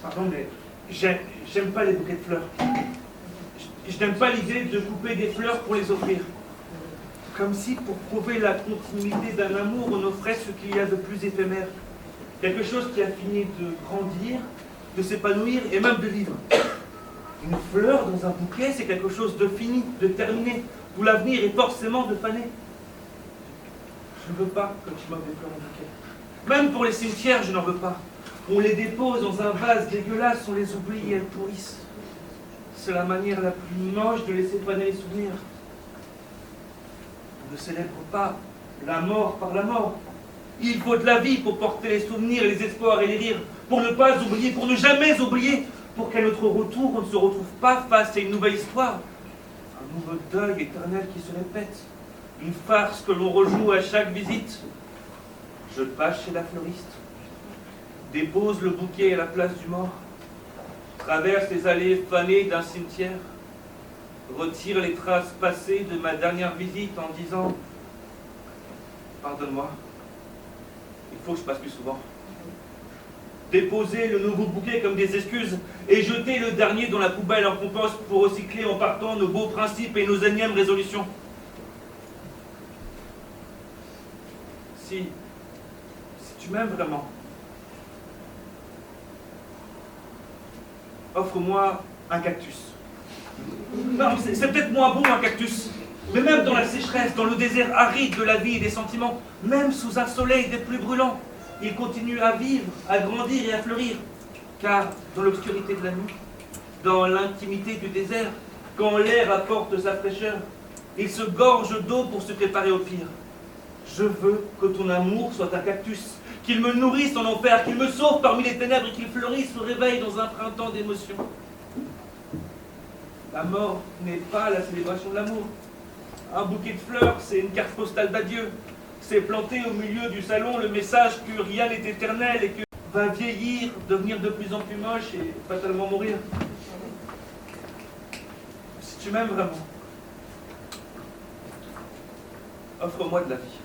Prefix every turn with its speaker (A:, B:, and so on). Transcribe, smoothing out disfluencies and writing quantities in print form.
A: Pardon, mais j'aime pas les bouquets de fleurs. Je n'aime pas l'idée de couper des fleurs pour les offrir. Comme si, pour prouver la continuité d'un amour, on offrait ce qu'il y a de plus éphémère. Quelque chose qui a fini de grandir, de s'épanouir et même de vivre. Une fleur dans un bouquet, c'est quelque chose de fini, de terminé, où l'avenir est forcément de faner. Je ne veux pas que tu m'offres des fleurs en bouquet. Même pour les cimetières, je n'en veux pas. On les dépose dans un vase dégueulasse, on les oublie et elles pourrissent. C'est la manière la plus moche de laisser faner les souvenirs. On ne célèbre pas la mort par la mort. Il faut de la vie pour porter les souvenirs, les espoirs et les rires, pour ne pas oublier, pour ne jamais oublier, pour qu'à notre retour, on ne se retrouve pas face à une nouvelle histoire. Un nouveau deuil éternel qui se répète. Une farce que l'on rejoue à chaque visite. Je passe chez la fleuriste, dépose le bouquet à la place du mort, traverse les allées fanées d'un cimetière, retire les traces passées de ma dernière visite en disant « Pardonne-moi, il faut que je passe plus souvent. » Déposer le nouveau bouquet comme des excuses et jeter le dernier dans la poubelle en compost pour recycler en partant nos beaux principes et nos énièmes résolutions. Si tu m'aimes vraiment, offre-moi un cactus. Non, c'est peut-être moins beau un cactus, mais même dans la sécheresse, dans le désert aride de la vie et des sentiments, même sous un soleil des plus brûlants, il continue à vivre, à grandir et à fleurir. Car dans l'obscurité de la nuit, dans l'intimité du désert, quand l'air apporte sa fraîcheur, il se gorge d'eau pour se préparer au pire. Je veux que ton amour soit un cactus, qu'il me nourrisse en enfer, qu'il me sauve parmi les ténèbres et qu'il fleurisse au réveil dans un printemps d'émotions. La mort n'est pas la célébration de l'amour. Un bouquet de fleurs, c'est une carte postale d'adieu. C'est planter au milieu du salon le message que rien n'est éternel et que va vieillir, devenir de plus en plus moche et fatalement mourir. Si tu m'aimes vraiment, offre-moi de la vie.